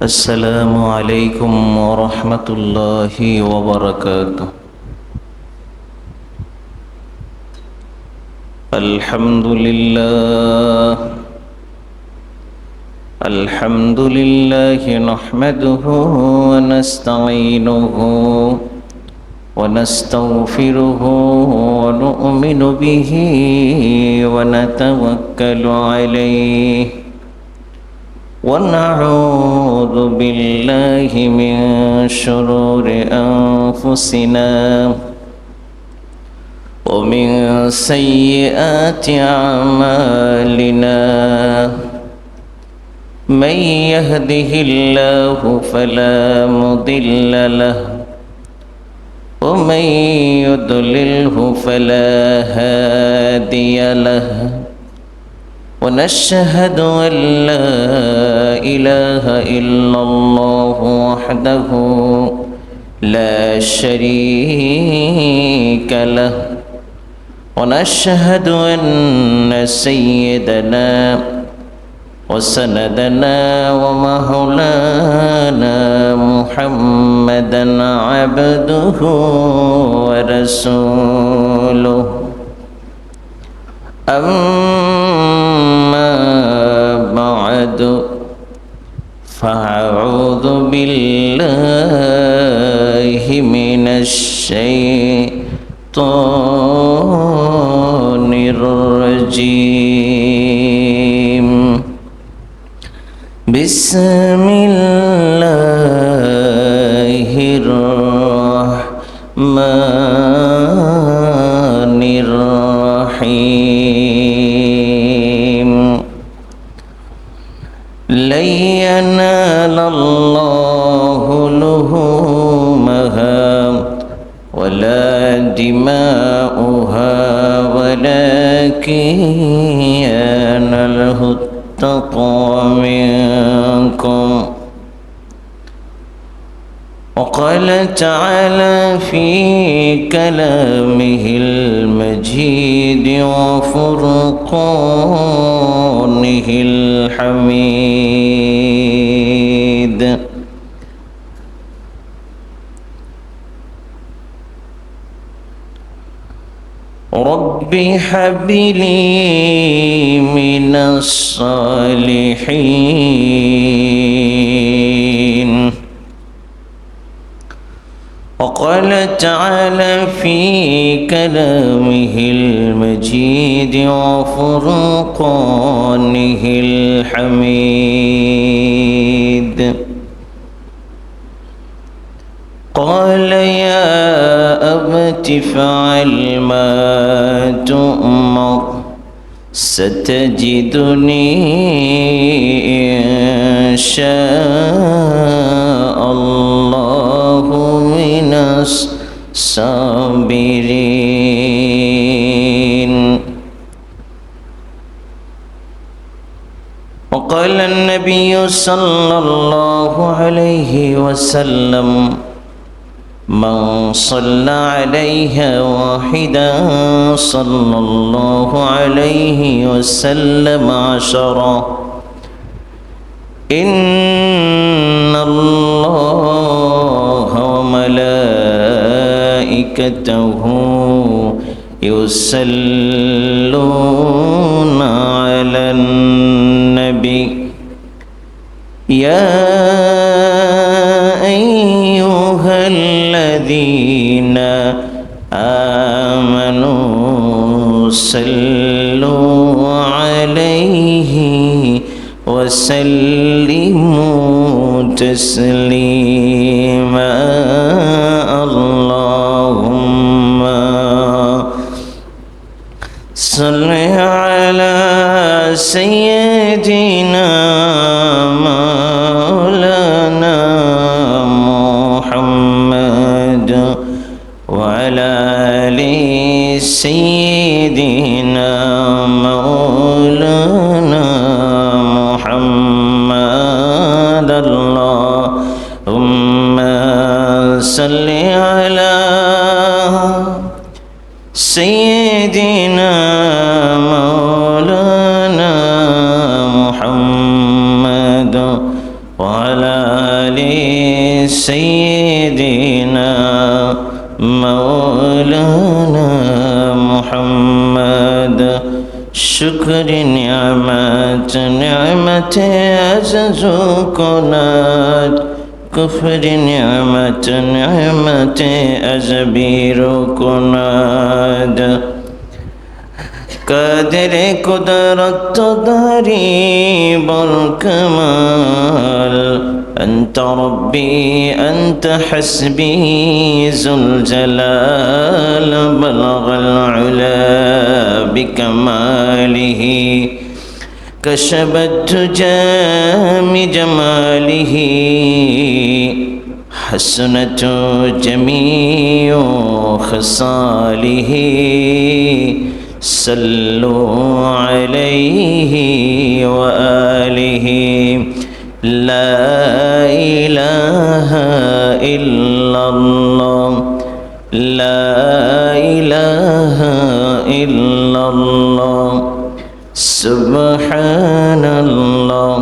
السلام عليكم ورحمة الله وبركاته. الحمد لله نحمده ونستعينه ونستغفره ونؤمن به ونتوكل عليه ونعوذ بالله من شرور أنفسنا ومن سيئات أعمالنا. من يهده الله فلا مضل له ومن يضلله فلا هادي له. ونشهد أن لا إله إلا الله وحده لا شريك له. ونشهد أن سيدنا وسندنا ومولانا محمدا عبده ورسوله. أما بعد فأعوذ بالله من الشيطان الرجيم. بسم الله الرحمن الرحيم. لن ينال الله لحومها ولا دماؤها ولكن يناله التقوى منكم. وقال تعالى في كلامه المجيد وفرقانه الحميد. رب هب لي من الصالحين. وقال تعالى في كلامه المجيد وفرقانه الحميد. قال يا أبت افعل ما تؤمر ستجدني إن شاء الله من الصابرين. وقال النبي صلى الله عليه وسلم من صلى عليها واحدا صلى الله عليه وسلم عشرا. إن الله وملائكته يصلون على النبي يا أيها الذين آمنوا صلوا عليه وسلموا تسليما. اللهم صل على سيدنا مولانا محمد وعلى آل سيدنا مولانا محمد. اللهم صل على سيدنا مولانا محمد وعلى آل سيدنا مولانا محمد شكر نعمت عزز كنات كفر نعمت أزبير كناد قادر قدرت داري بالكمال أنت ربي أنت حسبي ذو الجلال بلغ العلا بكماله كشف الدجى بجماله حسنت جميع خصاله صلوا عليه وآله لا إله إلا الله لا إله إلا الله سبحان الله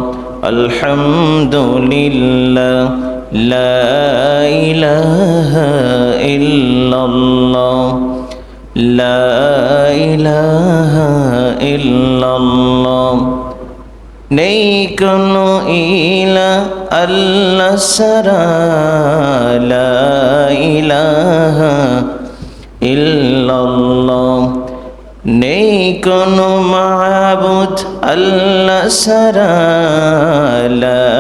الحمد لله لا إله إلا الله لا إله إلا الله নেই কোনো ইলা আল্লাহ ছাড়া লা ইলাহা ইল্লাল্লাহ নেই কোনো মাবুদ আল্লাহ ছাড়া লা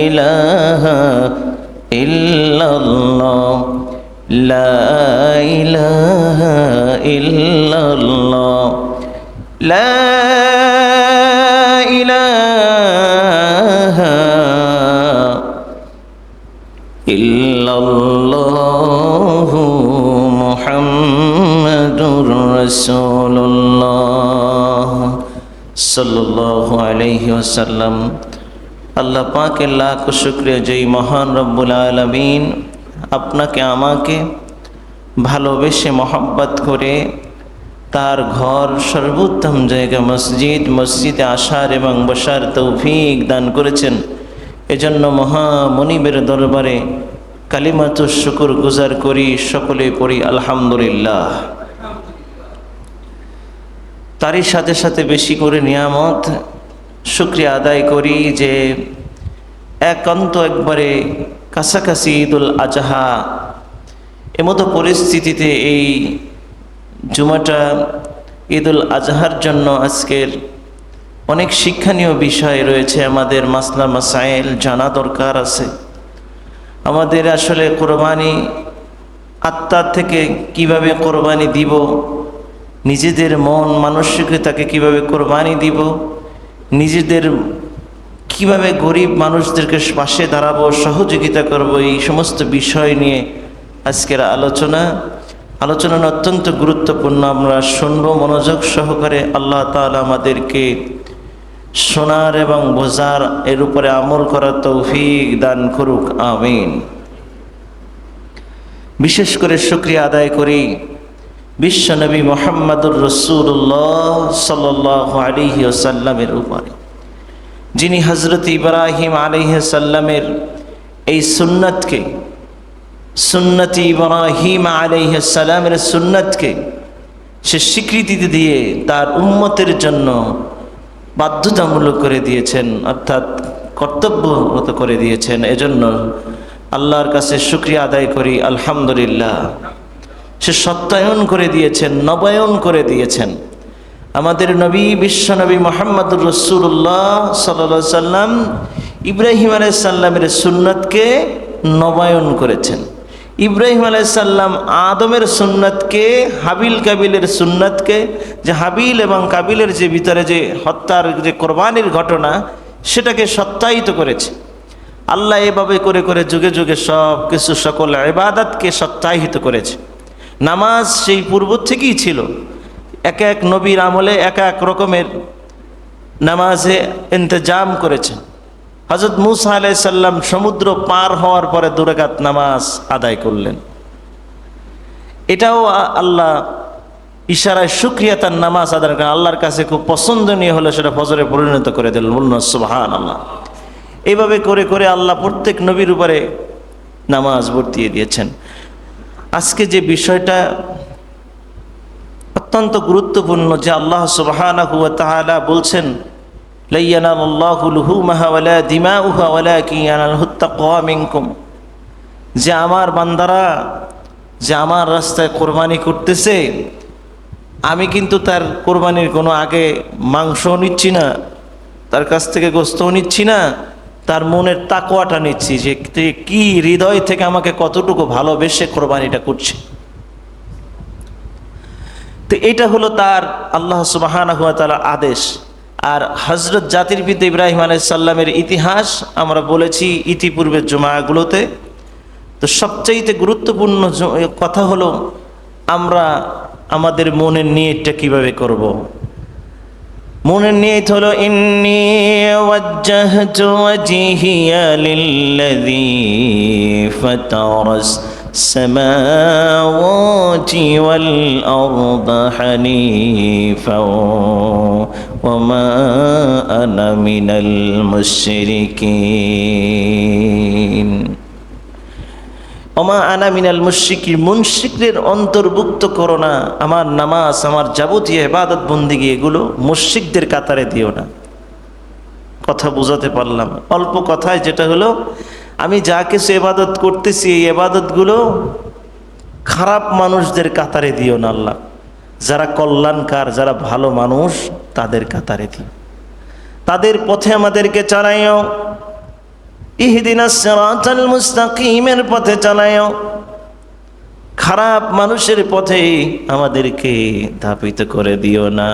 ইলাহা ইল্লাল্লাহ লা ইলাহা ইল্লাল্লাহ লা ইলাহা ইল্লাল্লাহু মুহাম্মাদুর রাসূলুল্লাহ সাল্লাল্লাহু আলাইহি ওয়াসাল্লাম। আল্লাহ পাকের লাখ শুকরিয়া যে মহান রব্বুল আলামিন আপনাকে আমাকে ভালোবেসে মহব্বত করে তার ঘর সর্বোত্তম জায়গা মসজিদে আসার এবং বসার তৌফিক দান করেছেন। এজন্য মহামনিবের দরবারে কালিমাতু শুকর গুজার করি, সকলে পড়ি আলহামদুলিল্লাহ। তারই সাথে সাথে বেশি করে নিয়ামত শুকরিয়া আদায় করি যে একান্ত একবারে কাছাকাছি ঈদুল আজহা, এমতো পরিস্থিতিতে এই জুমাটা ঈদুল আজহার জন্য আজকের অনেক শিক্ষণীয় বিষয় রয়েছে, আমাদের মাসলা মাসাইল জানা দরকার আছে। আমাদের আসলে কোরবানি আত্মার থেকে কিভাবে কোরবানি দিব, নিজেদের মন মানসিকতাকে কিভাবে কোরবানি দিব, নিজেদের কিভাবে গরিব মানুষদেরকে পাশে দাঁড়াবো, সহযোগিতা করব, এই সমস্ত বিষয় নিয়ে আজকের আলোচনা অত্যন্ত গুরুত্বপূর্ণ। আমরা শুনবো মনোযোগ সহকারে। আল্লাহ তাআলা আমাদেরকে শোনার এবং বোঝার, এর উপরে আমল করার তৌফিক দান করুক, আমিন। বিশেষ করে শুকরিয়া আদায় করি বিশ্বনবী মুহাম্মদুর রাসূলুল্লাহ সাল্লাল্লাহু আলাইহি ওয়াসাল্লামের উপরে, যিনি হযরত ইব্রাহিম আলাইহিস সালামের এই সুন্নতকে, সুন্নতি ইব্রাহিম আলাইহিস সালামের সুন্নতকে সে স্বীকৃতি দিয়ে তার উম্মতের জন্য বাধ্যতামূলক করে দিয়েছেন, অর্থাৎ কর্তব্যরত করে দিয়েছেন। এজন্য আল্লাহর কাছে শুকরিয়া আদায় করি আলহামদুলিল্লাহ। সে সত্যায়ন করে দিয়েছেন, নবায়ন করে দিয়েছেন। আমাদের নবী বিশ্বনবী মুহাম্মদুর রাসূলুল্লাহ সাল্লাল্লাহু আলাইহি সাল্লাম ইব্রাহিম আলাইহিস সালামের সুন্নতকে নবায়ন করেছেন। ইব্রাহিম আলাইহিস সালাম আদমের সুন্নতকে, হাবিল কাবিলের সুন্নতকে, যে হাবিল এবং কাবিলের যে ভিতরে যে হত্যার যে কোরবানির ঘটনা, সেটাকে সত্যায়িত করেছে। আল্লাহ এভাবে করে করে যুগে যুগে সব কিছু, সকল ইবাদতকে সত্যায়িত করেছে। নামাজ সেই পূর্ব থেকেই ছিল, এক এক নবীর আমলে এক এক রকমের নামাজে ইন্তজাম করেছেন। হযরত মূসা আলাইহিস সালাম সমুদ্র পার হওয়ার পরে 2 রাকাত নামাজ আদায় করলেন। এটাও আল্লাহ ইশারায় শুকরিয়া তার নামাজ আদায় করেন। আল্লাহর কাছে খুব পছন্দনীয় হলে সেটা ফজরে পরিণত করে দিলেন। বলুন সুবহানাল্লাহ। এইভাবে করে করে আল্লাহ প্রত্যেক নবীর উপরে নামাজ বর্তিয়ে দিয়েছেন। আজকে যে বিষয়টা অত্যন্ত গুরুত্বপূর্ণ, যে আল্লাহ সুবহানাহু ওয়া তাআলা বলছেন লা ইয়ানালুল্লাহু লুহুমাহা ওয়ালা দিমাউহা ওয়ালাকিন ইয়ানালুহুত তাকওয়া মিনকুম, যে আমার বান্দারা যে আমার রাস্তায় কোরবানি করতেছে, আমি কিন্তু তার কোরবানির কোনো আগে মাংসও নিচ্ছি না, তার কাছ থেকে গোস্তও নিচ্ছি না, তার মনের তাকওয়াটা নিচ্ছি, যে কি হৃদয় থেকে আমাকে কতটুকু ভালোবেসে কোরবানিটা করছে। তো এটা হলো তার আল্লাহ সুবহানাহু ওয়া তাআলার আদেশ। আর হযরত জাতির পিতা ইব্রাহিম আলাইহিস সালামের ইতিহাস আমরা বলেছি ইতিপূর্বের জুমাগুলোতে। তো সবচাইতে গুরুত্বপূর্ণ কথা হলো আমরা আমাদের মনের নিয়তটা কিভাবে করব। মনের নিয়ত হলো ইন্নী ওয়াজ্জাহতু ওয়াজহিয়া লিল্লাযী ফাতারাস সামাওয়াতি ওয়াল আরদা হানিফা ওয়া মা আনা মিনাল মুশরিকিন। ওমা আনা মিনাল মুশরিকিন, মুশরিকদের অন্তর্ভুক্ত করো না। আমার নামাজ, আমার যাবতীয় ইবাদত বন্দেগী এগুলো মুশরিকদের কাতারে দিও না। কথা বোঝাতে পারলাম অল্প কথায়, যেটা হলো আমি যা কিছু ইবাদত করতেছি এই ইবাদতগুলো খারাপ মানুষদের কাতারে দিও না আল্লাহ, যারা কল্যাণকার, যারা ভালো মানুষ তাদের কাতারে দিও, তাদের পথে আমাদেরকে চালাইও। ইহদিনাস সিরাতাল মুস্তাকিমের পথে চালায়ও, খারাপ মানুষের পথে আমাদেরকে ধাপিত করে দিও না।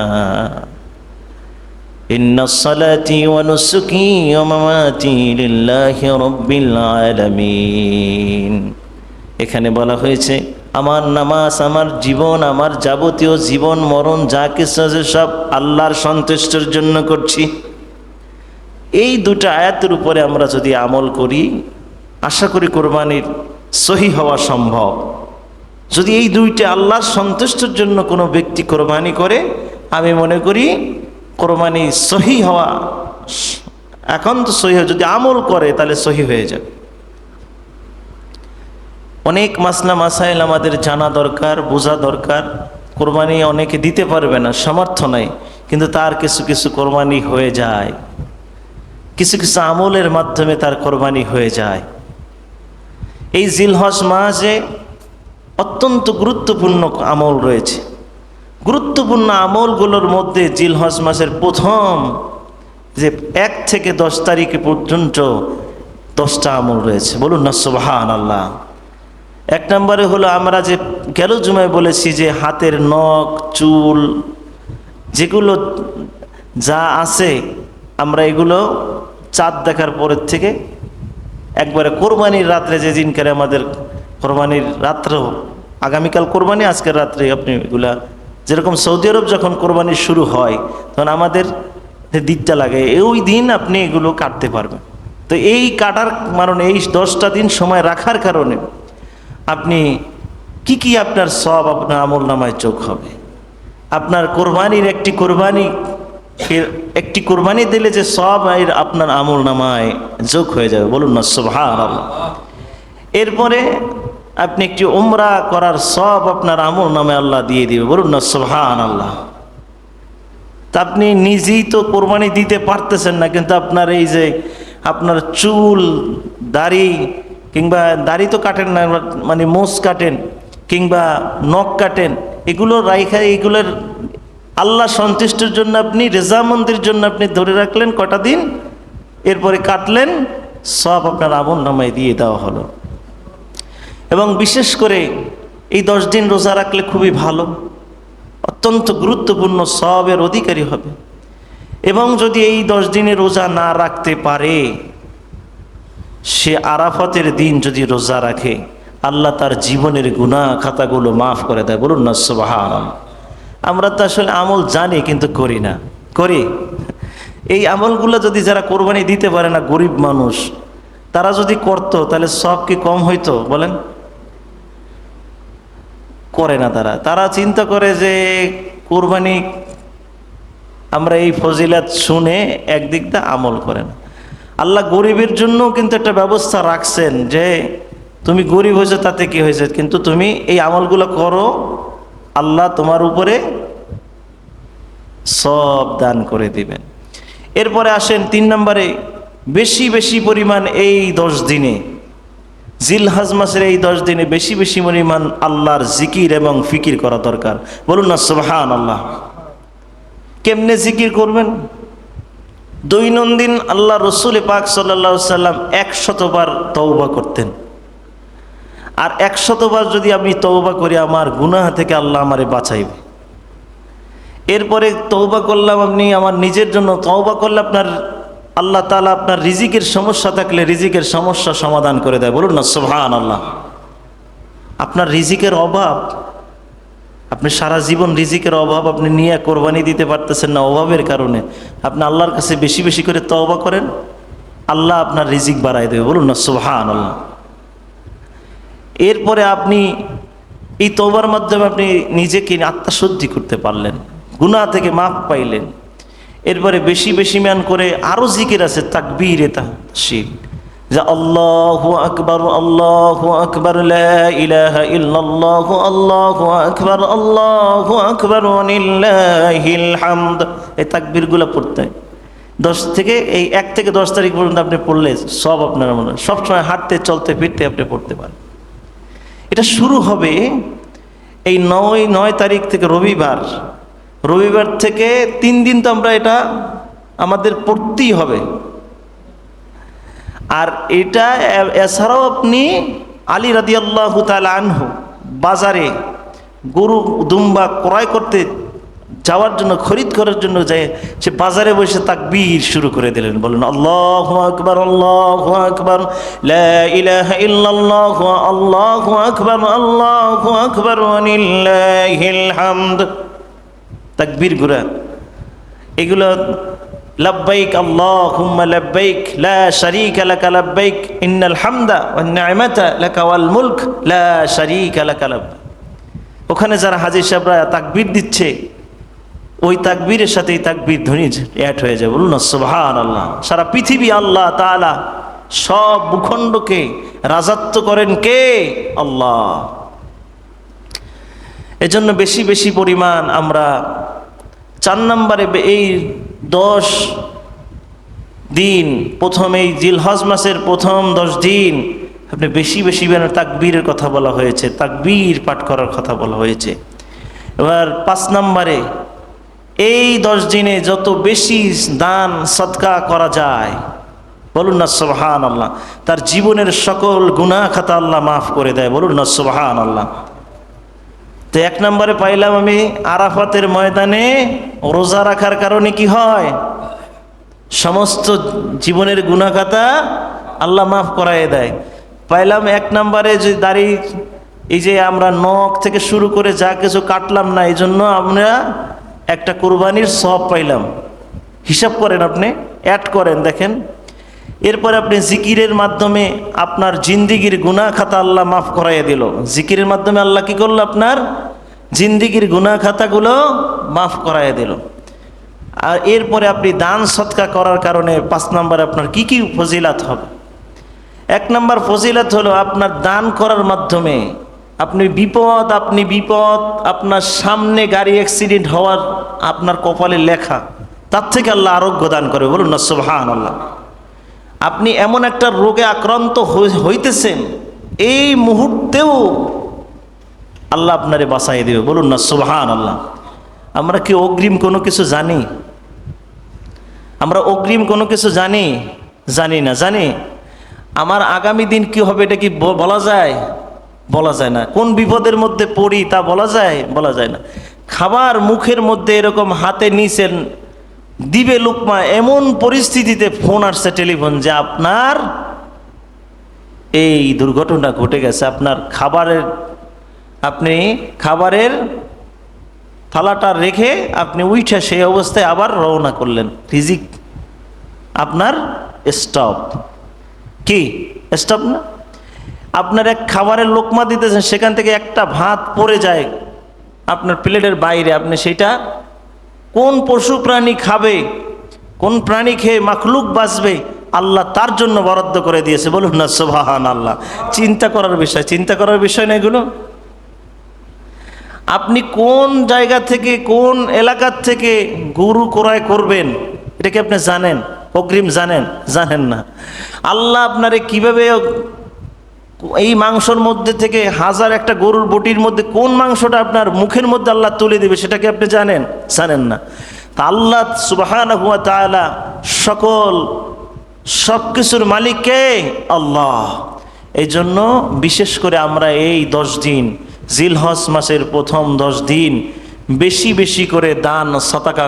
ইন্নাস সালাতি ওয়া নুসুকি ওয়া মামাতি লিল্লাহি রাব্বিল আলামিন। এখানে বলা হয়েছে আমার নামাজ, আমার জীবন, আমার যাবতীয় জীবন মরণ যা কিছু আছে সব আল্লাহর সন্তুষ্টির জন্য করছি। এই দুটো আয়াতের উপরে আমরা যদি আমল করি, আশা করি কোরবানির সহি হওয়া সম্ভব। যদি এই দুইটা আল্লাহর সন্তুষ্টির জন্য কোনো ব্যক্তি কোরবানি করে, আমি মনে করি কোরবানি সহি হওয়া একান্ত সহি, যদি আমল করে তাহলে সহি হয়ে যাবে। অনেক মাসলা মাসাইল আমাদের জানা দরকার, বোঝা দরকার। কোরবানি অনেকে দিতে পারবে না, সামর্থ্য নাই, কিন্তু তার কিছু কিছু কোরবানি হয়ে যায়, কিছু কিছু আমলের মাধ্যমে তার কোরবানি হয়ে যায়। এই জিলহজ মাসে অত্যন্ত গুরুত্বপূর্ণ আমল রয়েছে। গুরুত্বপূর্ণ আমলগুলোর মধ্যে জিলহজ মাসের প্রথম যে 1 থেকে 10 তারিখ পর্যন্ত 10টা আমল রয়েছে। বলুন না সুবহানাল্লাহ। 1 নম্বরে হলো আমরা যে গেল জুমায় বলেছি যে হাতের নখ, চুল যেগুলো যা আছে, আমরা এগুলো চাঁদ দেখার পরের থেকে একবারে কোরবানির রাত্রে, যে দিনকারে আমাদের কোরবানির রাত্রেও, আগামীকাল কোরবানি, আজকের রাত্রে আপনি এগুলা, যেরকম সৌদি আরব যখন কোরবানি শুরু হয় তখন আমাদের দিকটা লাগে, ওই দিন আপনি এগুলো কাটতে পারবেন। তো এই কাটার কারণে, এই 10টা দিন সময় রাখার কারণে আপনি কি আপনার সব আপনার আমল নামায় যোগ হবে। আপনার কোরবানির একটি কোরবানি দিলে যে সব আপনার আমল নামায় যোগ হয়ে যাবে। বলুন না সুবহানাল্লাহ। এরপরে আপনি একটি উমরা করার সব আপনার আমল নামে আল্লাহ দিয়ে দিবে। বলুন না সুবহানাল্লাহ। তা আপনি নিজেই তো কোরবানি দিতে পারতেছেন না, কিন্তু আপনার এই যে আপনার চুল, দাড়ি, কিংবা দাড়ি তো কাটেন না, মানে মোষ কাটেন কিংবা নখ কাটেন, এগুলো রাইখা, এগুলোর আল্লাহ সন্তুষ্টির জন্য আপনি, রেজামন্দির জন্য আপনি ধরে রাখলেন কটা দিন, এরপরে কাটলেন, সব আপনার আমল নামায় দিয়ে দেওয়া হলো। এবং বিশেষ করে এই 10 দিন রোজা রাখলে খুবই ভালো, অত্যন্ত গুরুত্বপূর্ণ, সবের অধিকারী হবে। এবং যদি এই 10 দিনে রোজা না রাখতে পারে, সে আরাফাতের দিন যদি রোজা রাখে, আল্লাহ তার জীবনের গুনাহ খাতাগুলো মাফ করে দেয়। বলুন না সুবহানাল্লাহ। আমরা তো আসলে আমল জানি কিন্তু করি না। করি এই আমলগুলো যদি যারা কোরবানি দিতে পারে না, গরিব মানুষ, তারা যদি করতো তাহলে সব কি কম হইতো? বলেন। করে না তারা চিন্তা করে যে কোরবানি, আমরা এই ফজিলত শুনে একদিকটা আমল করে না। আল্লাহ গরিবের জন্য কিন্তু একটা ব্যবস্থা রাখছেন যে তুমি গরিব হয়েছে তাতে কি হয়েছে, কিন্তু তুমি এই আমলগুলো করো, আল্লাহ তোমার উপরে সব দান করে দিবেন। এরপরে আসেন 3 নম্বরে, বেশি বেশি পরিমাণ এই 10 দিনে, জিলহজ মাসের এই 10 দিনে বেশি বেশি পরিমাণ আল্লাহর জিকির এবং ফিকির করা দরকার। বলুন না সুবহানাল্লাহ। কেমনে জিকির করবেন? দৈনন্দিন আল্লাহ রসুল পাক সাল্লাল্লাহু আলাইহি সাল্লাম 100 বার তওবা করতেন। আর 100 বার যদি আমি তওবা করি আমার গুনাহ থেকে আল্লাহ আমারে বাঁচাইবে। এরপরে তওবা করলাম, আপনি আমার নিজের জন্য তওবা করলে আপনার আল্লাহ তাআলা আপনার রিজিকের সমস্যা থাকলে রিজিকের সমস্যা সমাধান করে দেয়। বলুন না সুবহানাল্লাহ। আপনার রিজিকের অভাব, আপনি সারা জীবন রিজিকের অভাব আপনি নিয়ে কোরবানি দিতে পারতেছেন না অভাবের কারণে, আপনি আল্লাহর কাছে বেশি বেশি করে তওবা করেন, আল্লাহ আপনার রিজিক বাড়ায় দেবে। বলুন না সুবহানাল্লাহ। এরপরে আপনি এই তওবার মাধ্যমে আপনি নিজেকে আত্মশুদ্ধি করতে পারলেন, গুনাহ থেকে মাফ পাইলেন। এরপরে বেশি বেশি মান করে আরো জিকির আছে, তাকবীরে তাহশীদ, যে আল্লাহু আকবার আল্লাহু আকবার লা ইলাহা ইল্লাল্লাহু আল্লাহু আকবার ওয়ালিল্লাহিল হামদ। এই তাকবীরগুলো পড়তে 10 থেকে 1 থেকে 10 তারিখ পর্যন্ত আপনি পড়লে সব আপনার মনে সবসময় হাঁটতে চলতে ফিরতে আপনি পড়তে পারেন। এটা শুরু হবে এই 9 তারিখ থেকে, রবিবার থেকে 3 দিন তো আমরা এটা আমাদের পড়তেই হবে। আর এটা এছাড়াও আপনি আলী রাদিয়াল্লাহু তাআলা আনহু বাজারে গরু দুম্বা ক্রয় করতে যাওয়ার জন্য, খরিদ করার জন্য যায়, সে বাজারে বসে তাকবীর শুরু করে দিলেন। বলুন আল্লাহু আকবার লা ইলাহা ইল্লাল্লাহু আল্লাহু আকবার ওয়ালিল্লাহিল হামদ। তাকবীর গুলা এগুলো, লব্বাইক আল্লাহুম্মা লব্বাইক লা শারীকা লাকা লব্বাইক ইন্নাল হামদা ওয়ান নি'মাতা লাকা ওয়াল মুলক লা শারীকা লাকা লব্বাইক। ওখানে যারা হাজী সাহেবরা তাকবীর দিচ্ছে, ওই তাকবীরের সাথে এই তাকবীর ধ্বনি অ্যাড হয়ে যায়। বলুন না সুবহানাল্লাহ। সারা পৃথিবী আল্লাহ তাআলা সব ভূখণ্ডকে রাজত্ব করেন কে? আল্লাহ। এজন্য বেশি বেশি পরিমাণ আমরা 4 নম্বরে এই 10 দিন, প্রথম এই জিলহজ মাসের প্রথম 10 দিন আপনি বেশি বেশি তাকবীরের কথা বলা হয়েছে, তাকবীর পাঠ করার কথা বলা হয়েছে। এবার 5 নম্বরে এই 10 দিনে যত বেশি দান সদকা করা যায়, বলুন না সুবহানাল্লাহ, তার জীবনের সকল গুনাহ খাতা আল্লাহ মাফ করে দেয়। বলুন না সুবহানাল্লাহ। তো 1 নম্বরে পাইলাম আমি আরাফাতের ময়দানে রোজা রাখার কারণে কি হয়? সমস্ত জীবনের গুনাহ খাতা আল্লাহ মাফ করায় দেয়। পাইলাম 1 নম্বরে যে দাড়ি, এই যে আমরা নখ থেকে শুরু করে যা কিছু কাটলাম না, এই জন্য আমরা একটা কোরবানির সওয়াব পাইলাম। হিসাব করেন, আপনি অ্যাড করেন, দেখেন। এরপরে আপনি জিকিরের মাধ্যমে আপনার জিন্দিগির গুনাহ খাতা আল্লাহ মাফ করাইয়া দিল। জিকিরের মাধ্যমে আল্লাহ কি করলো? আপনার জিন্দিগির গুনাহ খাতাগুলো মাফ করাইয়া দিল। আর এরপরে আপনি দান সদকা করার কারণে 5 নম্বরে আপনার কি কি ফজিলাত হবে? 1 নম্বর ফজিলাত হলো আপনার দান করার মাধ্যমে আপনি বিপদ আপনার সামনে গাড়ি অ্যাক্সিডেন্ট হওয়ার আপনার কপালে লেখা, তার থেকে আল্লাহ আরোগ্য দান করে। বলুন না সুবহানাল্লাহ। আপনি এমন একটা রোগে আক্রান্ত হইতেছেন, এই মুহূর্তেও আল্লাহ আপনারে বাঁচাই দেবে। বলুন না সুবহানাল্লাহ। আমরা কি অগ্রিম কোনো কিছু জানি? আমরা অগ্রিম কোনো কিছু জানি? জানি না। জানি আমার আগামী দিন কি হবে এটা কি বলা যায়? বলা যায় না। কোন বিপদের মধ্যে পড়ি তা বলা যায়? বলা যায় না। খাবার মুখের মধ্যে এরকম হাতে নিছেন, দিবে লুকমা, এমন পরিস্থিতিতে ফোন আসছে, টেলিফোন, যে আপনার এই দুর্ঘটনা ঘটে গেছে। আপনার আপনি খাবারের থালাটা রেখে আপনি উঠে সেই অবস্থায় আবার রওনা করলেন, রিজিক আপনার স্টপ। কি স্টপ না? আপনার এক খাবারের লোকমা দিতেছেন, সেখান থেকে একটা ভাত পড়ে যায় আপনার প্লেটের বাইরে। আপনি সেটা কোন পশু প্রাণী খাবে, কোন প্রাণী খেয়ে মাখলুক বাঁচবে, আল্লাহ তার জন্য বরাদ্দ করে দিয়েছে। বলুন না সুবহানাল্লাহ। চিন্তা করার বিষয় না এগুলো। আপনি কোন জায়গা থেকে, কোন এলাকার থেকে গরু ক্রয় করবেন এটা কি আপনি জানেন? অগ্রিম জানেন না। আল্লাহ আপনারে কিভাবে এই মাংসর মধ্যে থেকে হাজার একটা গরুর বটির মধ্যে কোন মাংসটা আপনার মুখের মধ্যে আল্লাহ তুলে দেবে সেটা কি আপনি জানেন না। তা আল্লাহ সুবহানাহু ওয়া তাআলা সব কিছুর মালিক কে? আল্লাহ। এই জন্য বিশেষ করে আমরা এই 10 দিন, জিলহজ মাসের প্রথম 10 দিন বেশি বেশি করে দান সদকা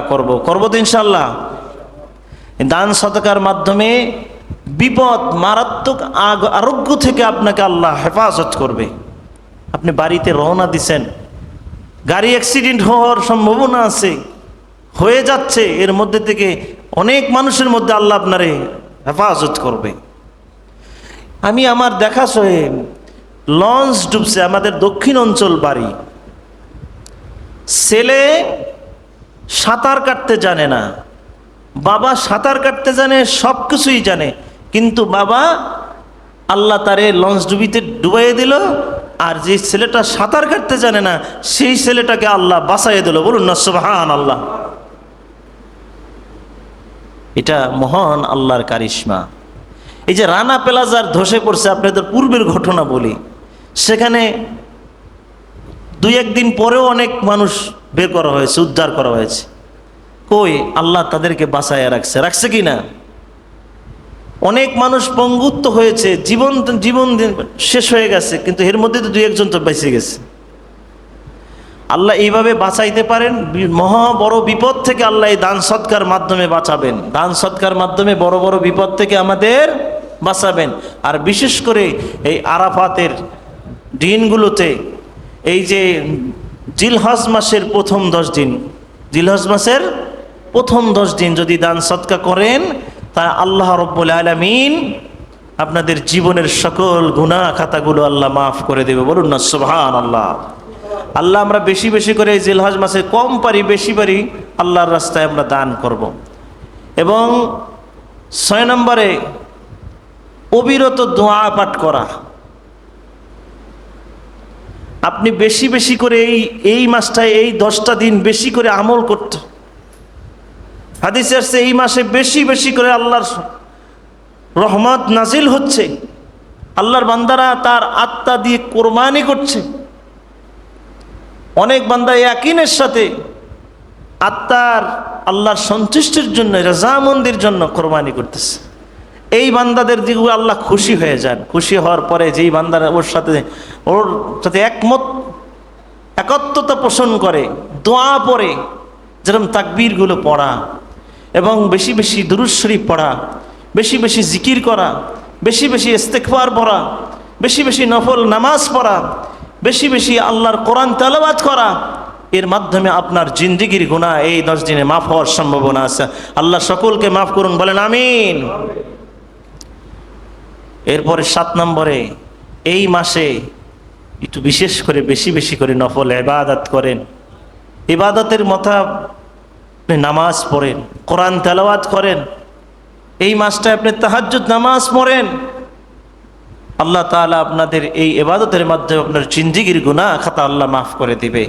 করব তো ইনশাআল্লাহ। দান সদকার মাধ্যমে বিপদ, মারাত্মক আরোগ্য থেকে আপনাকে আল্লাহ হেফাজত করবে। আপনি বাড়িতে রওনা দিছেন, গাড়ি অ্যাক্সিডেন্ট হওয়ার সম্ভাবনা আছে, হয়ে যাচ্ছে, এর মধ্যে থেকে অনেক মানুষের মধ্যে আল্লাহ আপনারে হেফাজত করবে। আমি আমার দেখা সহে লঞ্চ ডুবছে, আমাদের দক্ষিণ অঞ্চল বাড়ি। ছেলে সাঁতার কাটতে জানে না, বাবা সাঁতার কাটতে জানে, সব কিছুই জানে, কিন্তু বাবা আল্লাহ তারে লঞ্চ ডুবাইয়ে দিল, আর যে ছেলেটা সাঁতার কাটতে জানে না সেই ছেলেটাকে আল্লাহ বাঁচাইয়ে দিল। বলুন না সুবহানাল্লাহ। এটা মহান আল্লাহর কারিশমা। এই যে রানা প্লাজার ধসে পড়ছে, আপনাদের পূর্বের ঘটনা বলি, সেখানে 2-1 দিন পরেও অনেক মানুষ বের করা হয়েছে, উদ্ধার করা হয়েছে। কই আল্লাহ তাদেরকে বাঁচাইয়া রাখছে কি না? অনেক মানুষ পঙ্গুত্ব হয়েছে, জীবন শেষ হয়ে গেছে, কিন্তু এর মধ্যে তো 2-1 জন তো বেঁচে গেছে। আল্লাহ এইভাবে বাঁচাইতে পারেন। মহা বড় বিপদ থেকে আল্লাহ এই দান সদকার মাধ্যমে বাঁচাবেন। দান সদকার মাধ্যমে বড় বড় বিপদ থেকে আমাদের বাঁচাবেন। আর বিশেষ করে এই আরাফাতের দিনগুলোতে, এই যে জিলহজ মাসের প্রথম 10 দিন, জিলহজ মাসের প্রথম 10 দিন যদি দান সদকা করেন, তা আল্লাহ রব্বুল আলামিন আপনাদের জীবনের সকল গুনাহ খাতাগুলো আল্লাহ মাফ করে দেবে। বলুন না সুবহানাল্লাহ। আল্লাহ আমরা বেশি বেশি করে এই জিলহজ মাসে কম পারি বেশি পারি আল্লাহর রাস্তায় আমরা দান করব। এবং 6 নম্বরে অবিরত দোয়া পাঠ করা। আপনি বেশি বেশি করে এই মাসটায়, এই 10টা দিন বেশি করে আমল করতে। হাদিসে আসছে এই মাসে বেশি বেশি করে আল্লাহর রহমত নাজিল হচ্ছে, আল্লাহর বান্দারা তার আত্মা দিয়ে কোরবানি করছে। অনেক বান্দা ইয়াকিনের সাথে আত্মার আল্লাহর সন্তুষ্টির জন্য, রাজামন্দির জন্য কোরবানি করতেছে। এই বান্দাদের দিকে আল্লাহ খুশি হয়ে যান। খুশি হওয়ার পরে যেই বান্দারা ওর সাথে একত্রতা পোষণ করে, দোয়া পড়ে, যেরকম তাকবীরগুলো পড়া এবং বেশি বেশি দুরূদ শরীফ পড়া, বেশি বেশি জিকির করা, বেশি বেশি ইস্তেগফার পড়া, বেশি বেশি নফল নামাজ পড়া, বেশি বেশি আল্লাহর কোরআন তেলাওয়াত করা, এর মাধ্যমে আপনার জিন্দেগির গুনাহ এই 10 দিনে মাফ হওয়ার সম্ভাবনা আছে। আল্লাহ সকলকে মাফ করুন, বলেন আমিন। এরপরে 7 নম্বরে এই মাসে একটু বিশেষ করে বেশি বেশি করে নফল ইবাদত করেন। ইবাদতের মাথা আপনি নামাজ পড়েন, কোরআন তেলাওয়াত করেন। এই মাসটায় আপনি তাহাজ্জুদ নামাজ পড়েন। আল্লাহ তাআলা আপনাদের এই ইবাদতের মাধ্যমে আপনার জিন্দেগির গুনাহ খাতা আল্লাহ মাফ করে দিবে।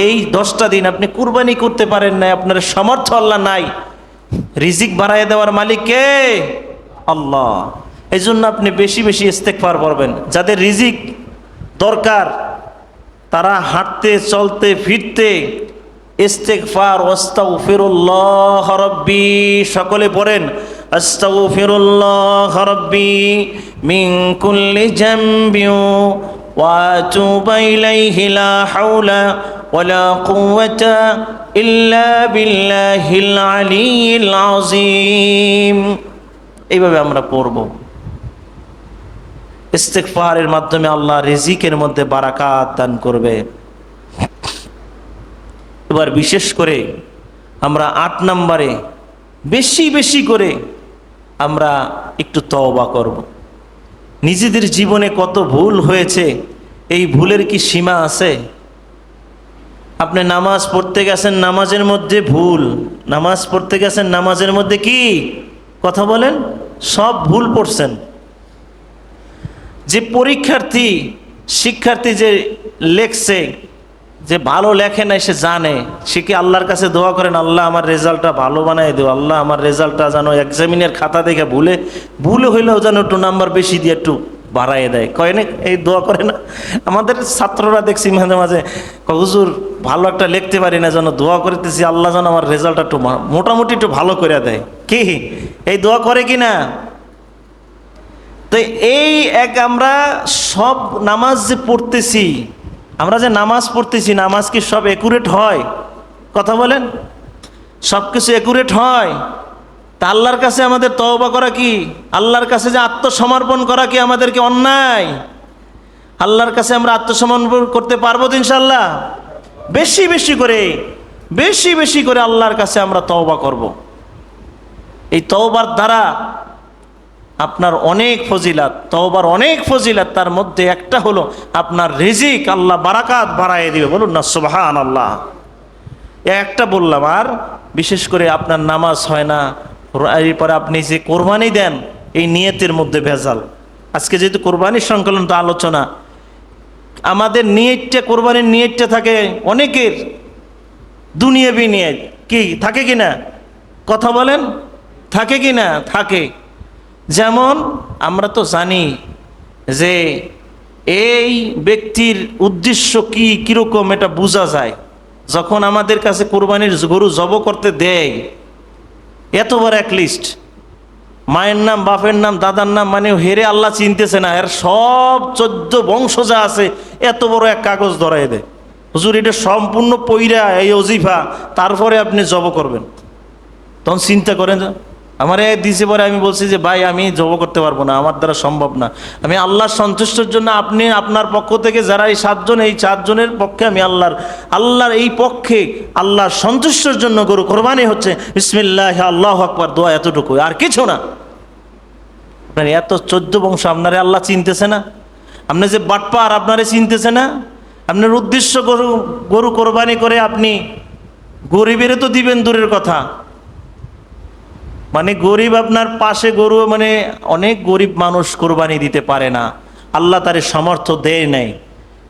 এই 10টা দিন আপনি কুরবানি করতে পারেন না, আপনার সামর্থ্য আল্লাহ নাই, রিজিক বাড়ায় দেওয়ার মালিক কে? আল্লাহ। এই জন্য আপনি বেশি বেশি ইস্তেগফার পড়বেন। যাদের রিজিক দরকার তারা হাঁটতে চলতে ফিরতে ইস্তেগফার, আস্তাগফিরুল্লাহ রাব্বি, সকলে পড়েন আস্তাগফিরুল্লাহ রাব্বি মিন কুল্লি যামবি ওয়া আতুবু ইলাইহি লা হাওলা ওয়ালা কুওয়াতা ইল্লা বিল্লাহিল আলিয়্যিল আযীম। এইভাবে আমরা পড়ব। ইস্তেগফারের মাধ্যমে আল্লাহ রিজিকের মধ্যে বারাকাত দান করবে। এবার বিশেষ করে আমরা 8 নম্বরে বেশি বেশি করে আমরা একটু তওবা করব। নিজেদের জীবনে কত ভুল হয়েছে, এই ভুলের কি সীমা আছে? আপনি নামাজ পড়তে গেছেন, নামাজের মধ্যে ভুল, নামাজ পড়তে গেছেন, নামাজের মধ্যে কি কথা বলেন, সব ভুল পড়ছেন। যে পরীক্ষার্থী শিক্ষার্থী যে লেখছে, যে ভালো লেখে নাই সে জানে, সে কি আল্লাহর কাছে দোয়া করেন, আল্লাহ আমার রেজাল্টটা ভালো বানাই দেও, আল্লাহ আমার রেজাল্টটা যেন এক্সামিনের খাতা দেখে ভুলে হইলেও যেন একটু নাম্বার বেশি দিয়ে একটু বাড়াই দেয়, কয় না? এই দোয়া করে না? আমাদের ছাত্ররা দেখছি মাঝে মাঝে, হুজুর ভালো একটা লিখতে পারি না, যেন দোয়া করতেছি আল্লাহ যেন আমার রেজাল্টটা একটু মোটামুটি একটু ভালো করে দেয়। কি এই দোয়া করে কি না? তো এই আমরা সব নামাজ যে পড়তেছি, আমরা যে নামাজ পড়তেছি, নামাজ কি সব একুরেট হয়? কথা বলেন, সব কিছু একুরেট হয়? তা আল্লাহর কাছে আমাদের তওবা করা কি, আল্লাহর কাছে যে আত্মসমর্পণ করা কি আমাদেরকে অন্যায়? আল্লাহর কাছে আমরা আত্মসমর্পণ করতে পারবো তো ইনশাআল্লাহ? বেশি বেশি করে আল্লাহর কাছে আমরা তওবা করব। এই তওবার দ্বারা আপনার অনেক ফজিলাত, তওবার অনেক ফজিলাত। তার মধ্যে একটা হলো আপনার রিজিক আল্লাহ বারাকাত বাড়ায় দিবে। বলুন না সুবহানাল্লাহ। একটা বললাম। আর বিশেষ করে আপনার নামাজ হয় না, এরপরে আপনি যে কোরবানি দেন, এই নিয়তের মধ্যে ভেজাল। আজকে যেহেতু কোরবানির সংকলন তো আলোচনা, আমাদের নিয়তটা, কোরবানির নিয়তটা থাকে অনেকের দুনিয়াবি নিয়ত। কি থাকে কি না? কথা বলেন, থাকে কি না? থাকে। যেমন আমরা তো জানি যে এই ব্যক্তির উদ্দেশ্য কি, কিরকম, এটা বোঝা যায় যখন আমাদের কাছে কোরবানির গরু জব করতে দেয়। এত বড় এক লিস্ট, মায়ের নাম, বাপের নাম, দাদার নাম, মানে হেরে আল্লাহ চিনতেছে না, এর সব 14 বংশ যা আছে এত বড় এক কাগজ ধরাই দেয়। হুজুর এটা সম্পূর্ণ পইরা এই ওজিফা, তারপরে আপনি জব করবেন। তখন চিন্তা করেন, আমারে দিছে পরে আমি বলছি যে ভাই আমি জব করতে পারবো না, আমার দ্বারা সম্ভব না। আমি আল্লাহর সন্তুষ্টির জন্য, আপনি আপনার পক্ষ থেকে যারা এই 7 জন, এই 4 জনের পক্ষে আমি আল্লাহর এই পক্ষে আল্লাহর সন্তুষ্টির জন্য গরু কোরবানি হচ্ছে। বিসমিল্লাহ আল্লাহু আকবার, দোয়া এতটুকু, আর কিছু না। আপনার এত 14 বংশ, আপনারে আল্লাহ চিনতেছে না? আপনি যে বাটপার, আপনারে চিনতেছে না? আপনার উদ্দেশ্য গরু কোরবানি করে আপনি গরিবের তো দিবেন দূরের কথা, মানে গরিব আপনার পাশে গরু, মানে অনেক গরিব মানুষ কোরবানি দিতে পারে না, আল্লাহ তার সামর্থ্য দেয় নাই,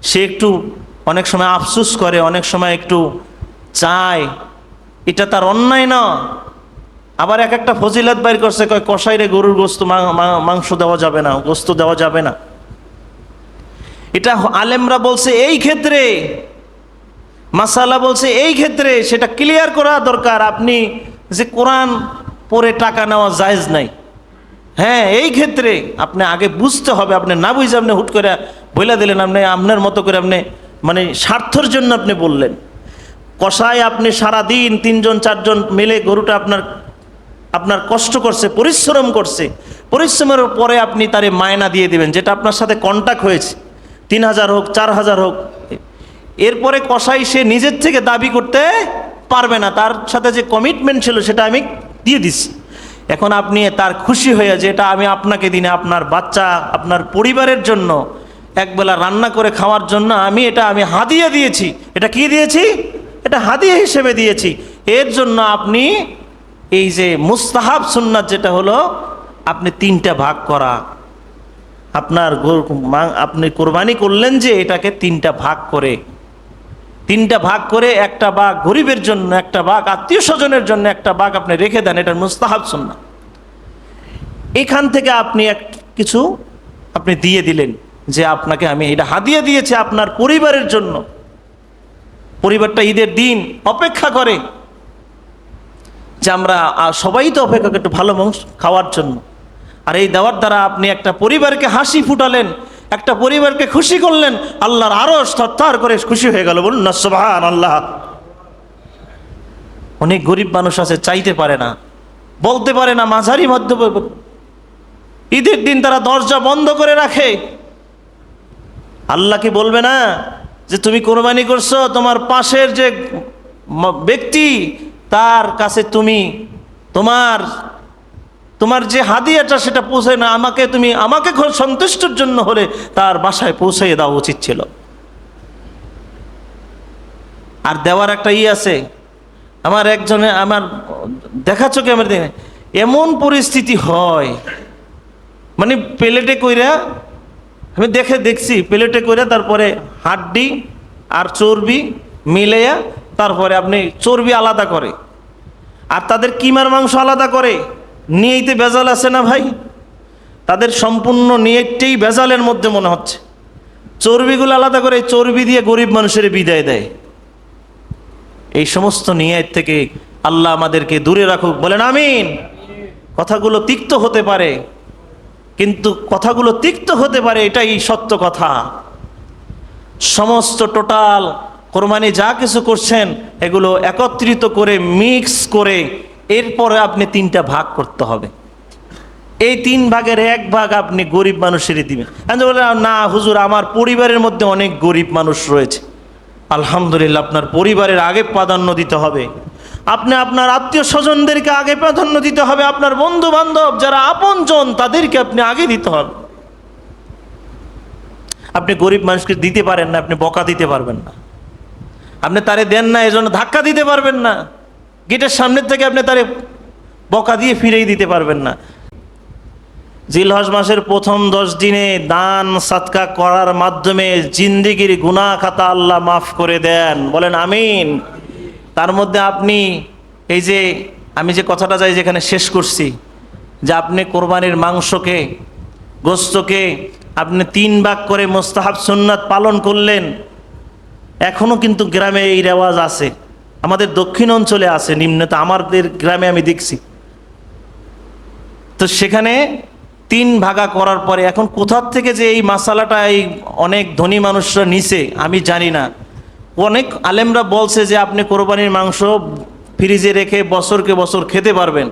সে একটু অনেক সময় আফসোস করে, অনেক সময় একটু চায়, এটা তার অন্যায় না। আবার এক একটা ফজিলত বাইর করছে, কয় কসাইরে গরুর গোস্ত, মাংস দেওয়া যাবে না, গোস্ত দেওয়া যাবে না। এটা আলেমরা বলছে এই ক্ষেত্রে, মাসালা বলছে এই ক্ষেত্রে, সেটা ক্লিয়ার করা দরকার। আপনি যে কোরআন পরে টাকা নেওয়া জায়েজ নাই, হ্যাঁ, এই ক্ষেত্রে আপনি আগে বুঝতে হবে। আপনি না বুঝে আপনি হুট করে বলে দিলেন, আপনি আপনার মতো করে আপনি মানে স্বার্থের জন্য আপনি বললেন। কসাই আপনি সারাদিন 3 জন 4 জন মিলে গরুটা আপনার কষ্ট করছে, পরিশ্রম করছে, পরিশ্রমের পরে আপনি তারে মায়না দিয়ে দিবেন, যেটা আপনার সাথে কন্ট্যাক্ট হয়েছে, 3000 হোক 4000 হোক। এরপরে কসাই সে নিজের থেকে দাবি করতে পারবে না, তার সাথে যে কমিটমেন্ট ছিল সেটা আমি দিয়ে দিচ্ছি। এখন আপনি তার খুশি হয়ে যে এটা আমি আপনাকে দিনে, আপনার বাচ্চা, আপনার পরিবারের জন্য একবেলা রান্না করে খাওয়ার জন্য আমি হাদিয়া দিয়েছি। এটা কি দিয়েছি? এটা হাদিয়া হিসেবে দিয়েছি। এর জন্য আপনি এই যে মুস্তাহাব সুন্নাত যেটা হলো, আপনি 3টা ভাগ করা, আপনি কোরবানি করলেন যে এটাকে 3টা ভাগ করে, একটা ভাগ গরিবের জন্য, একটা ভাগ আত্মীয় স্বজনের জন্য, একটা ভাগ আপনি রেখে দেন। এটার মুস্তাহাব সুন্নাত। এখান থেকে আপনি কিছু আপনি দিয়ে দিলেন যে আপনাকে আমি এটা হাদিয়া দিয়েছি আপনার পরিবারের জন্য। পরিবারটা ঈদের দিন অপেক্ষা করে যে আমরা সবাই তো অপেক্ষা করে একটু ভালো মাংস খাওয়ার জন্য। আর এই দেওয়ার দ্বারা আপনি একটা পরিবারকে হাসি ফুটালেন, একটা পরিবারকে খুশি করলেন, আল্লাহর আরশ থরথর করে খুশি হয়ে গেল। বলুন না সুবহানাল্লাহ। অনেক গরিব মানুষ আছে, চাইতে পারে না, বলতে পারে না, মাঝারি মধ্যবিত্ত, ঈদের দিন তারা দরজা বন্ধ করে রাখে। আল্লাহকে বলবে না যে তুমি কোরবানি করছো, তোমার পাশের যে ব্যক্তি তার কাছে তুমি তোমার যে হাদিয়াটা সেটা পৌঁছায় না, আমাকে সন্তুষ্টির জন্য হলে তার বাসায় পৌঁছাইয়ে দেওয়া উচিত ছিল। আর দেওয়ার একটা আছে, আমার দেখা চোখে আমার এমন পরিস্থিতি হয়, মানে প্লেটে কইরা, আমি দেখছি প্লেটে কইরা তারপরে হাড্ডি আর চর্বি মিলাইয়া তারপরে আপনি চর্বি আলাদা করে, আর তাদের কিমার মাংস আলাদা করে। নিয়েইতে ভেজাল আছে না ভাই? তাদের সম্পূর্ণ নিয়েটাই ভেজালের মধ্যে মনে হচ্ছে। চর্বিগুলো আলাদা করে চর্বি দিয়ে গরিব মানুষের বিদায় দেয়। এই সমস্ত নিয়ত থেকে আল্লাহ আমাদেরকে দূরে রাখুক, বলেন আমিন। কথাগুলো তিক্ত হতে পারে, কিন্তু কথাগুলো তিক্ত হতে পারে এটাই সত্য কথা। সমস্ত টোটাল কোরবানি যা কিছু করছেন এগুলো একত্রিত করে মিক্স করে এরপরে আপনি 3টা ভাগ করতে হবে। এই 3 ভাগের 1 ভাগ আপনি গরিব মানুষেরই দিবেন। বললেন না হুজুর, আমার পরিবারের মধ্যে অনেক গরিব মানুষ রয়েছে। আলহামদুলিল্লাহ, আপনার পরিবারের আগে প্রাধান্য দিতে হবে। আপনি আপনার আত্মীয় স্বজনদেরকে আগে প্রাধান্য দিতে হবে। আপনার বন্ধু বান্ধব যারা আপনজন তাদেরকে আপনি আগে দিতে হবে। আপনি গরিব মানুষকে দিতে পারেন না, আপনি বকা দিতে পারবেন না। আপনি তারে দেন না, এজন্য ধাক্কা দিতে পারবেন না। গেটের সামনের থেকে আপনি তারে বকা দিয়ে ফিরেই দিতে পারবেন না। জিলহজ মাসের প্রথম 10 দিনে দান সাদকা করার মাধ্যমে জিন্দেগির গুনাহ খাতা আল্লাহ মাফ করে দেন, বলেন আমিন। তার মধ্যে আপনি এই যে আমি যে কথাটা চাই যেখানে শেষ করছি, যে আপনি কোরবানির মাংসকে, গোস্তকে আপনি 3 ভাগ করে মুস্তাহাব সুন্নাত পালন করলেন। এখনও কিন্তু গ্রামে এই রেওয়াজ আছে, আমাদের দক্ষিণ অঞ্চলে আছে, নিম্নতা আমাদের গ্রামে আমি দেখছি। তো সেখানে 3 ভাগা করার পরে এখন কোথার থেকে যে এই মাসালাটা এই অনেক ধনী মানুষরা নিছে আমি জানি না। অনেক আলেমরা বলছে যে আপনি কোরবানির মাংস ফ্রিজে রেখে বছরকে বছর খেতে পারবেন।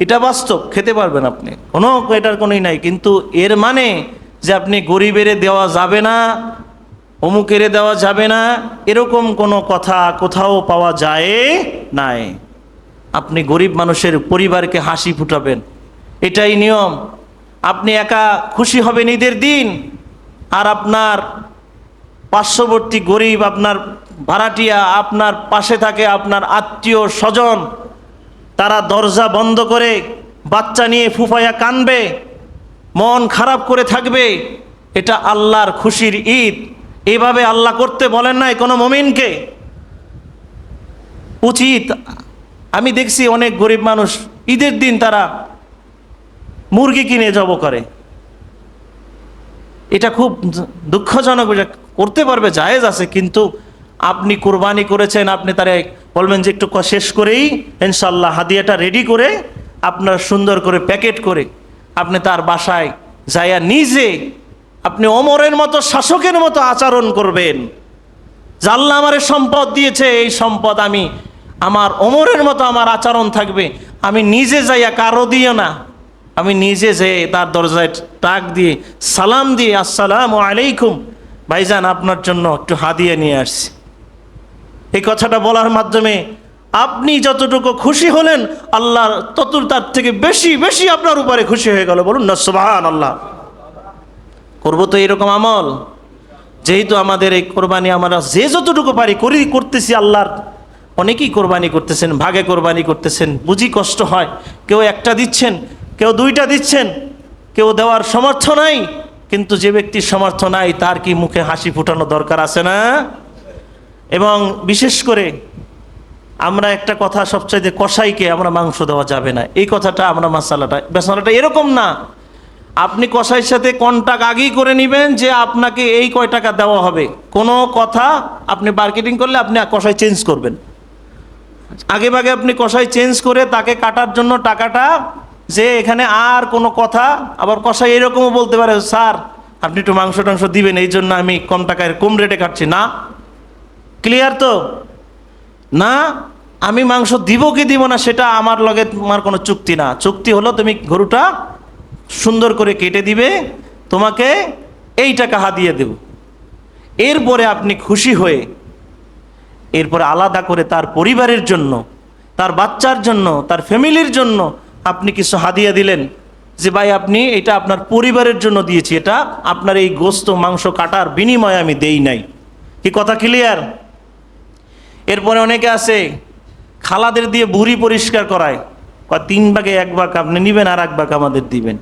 এটা বাস্তব, খেতে পারবেন আপনি, কোনো এটার কোনোই নাই। কিন্তু এর মানে যে আপনি গরিবের দেওয়া যাবে না, অমুকের দেওয়া যাবে না, এরকম কোনো কথা কোথাও পাওয়া যায় নাই। আপনি গরিব মানুষের পরিবারকে হাসি ফুটাবেন, এটাই নিয়ম। আপনি একা খুশি হবেন ঈদের দিন, আর আপনার পার্শ্ববর্তী গরিব, আপনার ভাড়াটিয়া, আপনার পাশে থাকে আপনার আত্মীয় স্বজন, তারা দরজা বন্ধ করে বাচ্চা নিয়ে ফুফাইয়া কানবে, মন খারাপ করে থাকবে। এটা আল্লাহর খুশির ঈদ। এইভাবে আল্লাহ করতে বলেন নাই কোনো মুমিনকে। উচিত, আমি দেখছি অনেক গরিব মানুষ ঈদের দিন তারা মুরগি কিনে জব করে। এটা খুব দুঃখজনক। করতে পারবে, জায়েজ আছে, কিন্তু আপনি কুরবানি করেছেন, আপনি তারে বলবেন যে একটু শেষ করেই ইনশাল্লাহ হাদিয়াটা রেডি করে আপনার সুন্দর করে প্যাকেট করে আপনি তার বাসায় যাইয়া নিজে আপনি ওমরের মতো, শাসকের মতো আচরণ করবেন। যে আল্লাহ আমারে সম্পদ দিয়েছে, এই সম্পদ আমি আমার ওমরের মতো আমার আচরণ থাকবে। আমি নিজে যাইয়া কারো দিও না, আমি নিজে যেয়ে তার দরজায় টাক দিয়ে সালাম দিয়ে আসসালামু আলাইকুম ভাইজান, আপনার জন্য একটু হাদিয়া নিয়ে আসছি। এই কথাটা বলার মাধ্যমে আপনি যতটুকু খুশি হলেন, আল্লাহ তার থেকে বেশি বেশি আপনার উপরে খুশি হয়ে গেল। বলুন না সুবহানাল্লাহ। করবো তো এরকম আমল। যেহেতু আমাদের এই কোরবানি আমরা যে যতটুকু পারি করতেছি। আল্লাহর অনেকেই কোরবানি করতেছেন, ভাগে কোরবানি করতেছেন, বুঝি কষ্ট হয়। কেউ 1টা দিচ্ছেন, কেউ 2টা দিচ্ছেন, কেউ দেওয়ার সমর্থ নাই। কিন্তু যে ব্যক্তির সমর্থ নাই তার কি মুখে হাসি ফুটানো দরকার আছে না? এবং বিশেষ করে আমরা একটা কথা, সবচাইতে কসাইকে আমরা মাংস দেওয়া যাবে না, এই কথাটা আমরা মাসালাটা এরকম না। আপনি কসাইয়ের সাথে কন্ট্যাক্ট আগেই করে নেবেন যে আপনাকে এই কয় টাকা দেওয়া হবে। কোনো কথা আপনি মার্কেটিং করলে আপনি কসাই চেঞ্জ করবেন, আগে ভাগে আপনি কসাই চেঞ্জ করে তাকে কাটার জন্য টাকাটা, যে এখানে আর কোনো কথা। আবার কসাই এরকমও বলতে পারে, স্যার আপনি একটু মাংস টাংস দিবেন, এই জন্য আমি কম টাকায় কম রেটে কাটছি না। ক্লিয়ার তো? না, আমি মাংস দিব কি দিব না সেটা আমার লগে তোমার কোনো চুক্তি না। চুক্তি হলো তুমি গরুটা সুন্দর করে কেটে দিবে, তোমাকে এই টাকা হাদিয়া দেব। এরপরে আপনি খুশি হয়ে এরপরে আলাদা করে তার পরিবারের জন্য, তার বাচ্চার জন্য, তার ফ্যামিলির জন্য আপনি কিছু হাদিয়া দিলেন, যে ভাই আপনি এটা আপনার পরিবারের জন্য দিয়েছি, এটা আপনার এই গোস্ত মাংস কাটার বিনিময়ে আমি দেই নাই। কি কথা ক্লিয়ার? এরপরে অনেকে আছে খালাদের দিয়ে ভুঁড়ি পরিষ্কার করায়, 3 ভাগে 1 ভাগ আপনি নেবেন আর 1 ভাগ আমাদের দিবেন।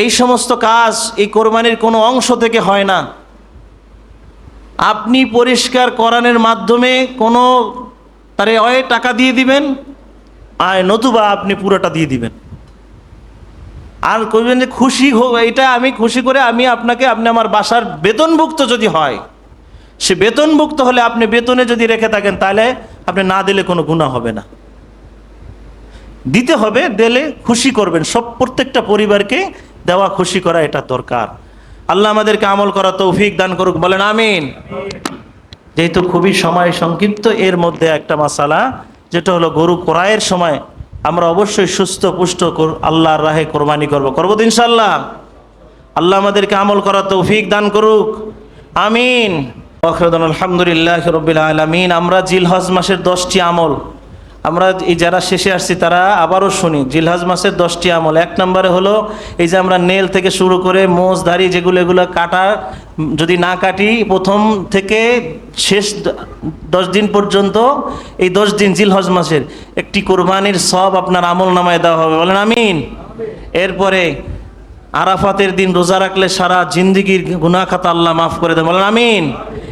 এই সমস্ত কাজ এই কোরবানির কোনো অংশ থেকে হয় না। আপনি পরিষ্কার করানোর মাধ্যমে কোনো তারে হয় টাকা দিয়ে দিবেন, আর নতুবা আপনি পুরোটা দিয়ে দিবেন। আর কইবেন যে খুশি হোক, এটা আমি খুশি করে আমি আপনাকে, আপনি আমার বাসার বেতনভুক্ত যদি হয়, সে বেতনভুক্ত হলে আপনি বেতনে যদি রেখে থাকেন তাহলে আপনি না দিলে কোনো গুনাহ হবে না। দিতে হবে, দিলে খুশি করবেন। সব প্রত্যেকটা পরিবারকে দেওয়া খুশি করা এটা দরকার। আল্লাহ আমাদেরকে আমল করা তৌফিক দান করুক, বলেন আমিন। যেহেতু খুবই সময় সংক্ষিপ্ত, এর মধ্যে একটা মাসালা যেটা হলো গরু ক্রয়ের সময় আমরা অবশ্যই সুস্থ পুষ্ট আল্লাহর রাহে কোরবানি করবো তো ইনশাআল্লাহ। আল্লাহ আমাদেরকে আমল করা তৌফিক দান করুক, আমিন। আলহামদুলিল্লাহ রাব্বিল আলামিন। আমরা জিলহজ মাসের 10টি আমল, আমরা এই যারা শেষে আসছি তারা আবারও শুনি। জিলহজ মাসের 10টি আমল। 1 নম্বরে হলো এই যে আমরা নেল থেকে শুরু করে মোজ দাড়ি যেগুলো, এগুলো কাটা, যদি না কাটি প্রথম থেকে শেষ 10 দিন পর্যন্ত, এই 10 দিন জিলহজ মাসের একটি কোরবানির সব আপনার আমল নামায় দেওয়া হবে, বলেন আমিন। এরপরে আরাফাতের দিন রোজা রাখলে সারা জিন্দিগির গুনাহ খাতা আল্লাহ মাফ করে দেন, বলেন আমিন।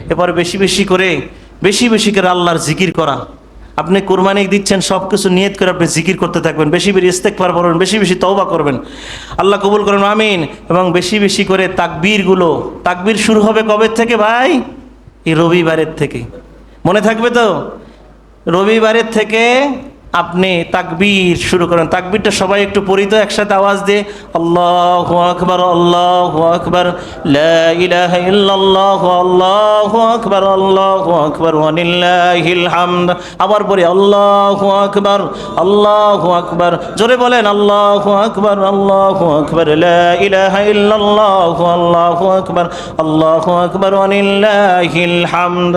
এরপরে বেশি বেশি করে আল্লাহর জিকির করা। আপনি কোরবানি দিচ্ছেন, সব কিছু নিয়ত করে আপনি জিকির করতে থাকবেন, বেশি বেশি ইস্তেগফার করবেন, বেশি বেশি তওবা করবেন, আল্লাহ কবুল করবেন, আমিন। এবং বেশি বেশি করে তাকবীর শুরু হবে কবে থেকে ভাই? এই রবিবারের থেকে, মনে থাকবে তো? রবিবারের থেকে আপনি তাকবীর শুরু করেন। তাকবীরটা সবাই একটু পড়িত একসাথে আওয়াজ দিয়ে, আল্লাহু আকবার, আল্লাহু আকবার, লা ইলাহা ইল্লাল্লাহ, আল্লাহু আকবার, আল্লাহু আকবার, ওয়া লিল্লাহিল হামদ। আবার পড়ি আল্লাহু আকবার, আল্লাহু আকবার, জোরে বলেন আল্লাহু আকবার, আল্লাহু আকবার, লা ইলাহা ইল্লাল্লাহ, আল্লাহু আকবার, আল্লাহু আকবার, ওয়া লিল্লাহিল হামদ।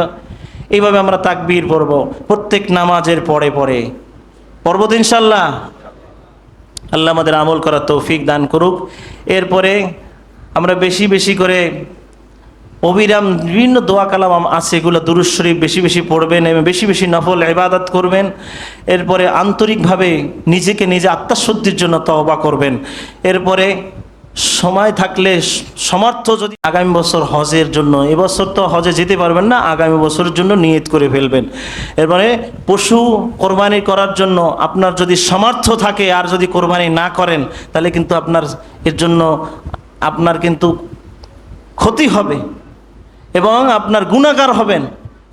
এইভাবে আমরা তাকবীর পড়ব প্রত্যেক নামাজের পরে পড়ব তো ইনশাআল্লাহ। আল্লাহ আমাদের আমল করার তৌফিক দান করুক। এরপরে আমরা বেশি বেশি করে অবিরাম বিভিন্ন দোয়া কালাম আছে, এগুলো দুরূদ শরীফ বেশি বেশি পড়বেন এবং বেশি বেশি নফল ইবাদত করবেন। এরপরে আন্তরিকভাবে নিজেকে নিজে আত্মশুদ্ধির জন্য তওবা করবেন। এরপরে সময় থাকলে, সমর্থ যদি, আগামী বছর হজের জন্য, এবছর তো হজে যেতে পারবেন না, আগামী বছরের জন্য নিয়ত করে ফেলবেন। এরপরে পশু কোরবানি করার জন্য আপনার যদি সামর্থ্য থাকে আর যদি কোরবানি না করেন তাহলে কিন্তু এর জন্য আপনার কিন্তু ক্ষতি হবে এবং আপনার গুনাহগার হবেন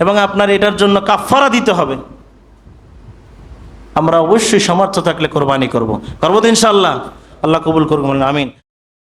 এবং আপনার এটার জন্য কাফারা দিতে হবে। আমরা অবশ্যই সামর্থ্য থাকলে কোরবানি করব তো ইনশাআল্লাহ। আল্লাহ কবুল করুন, আমিন।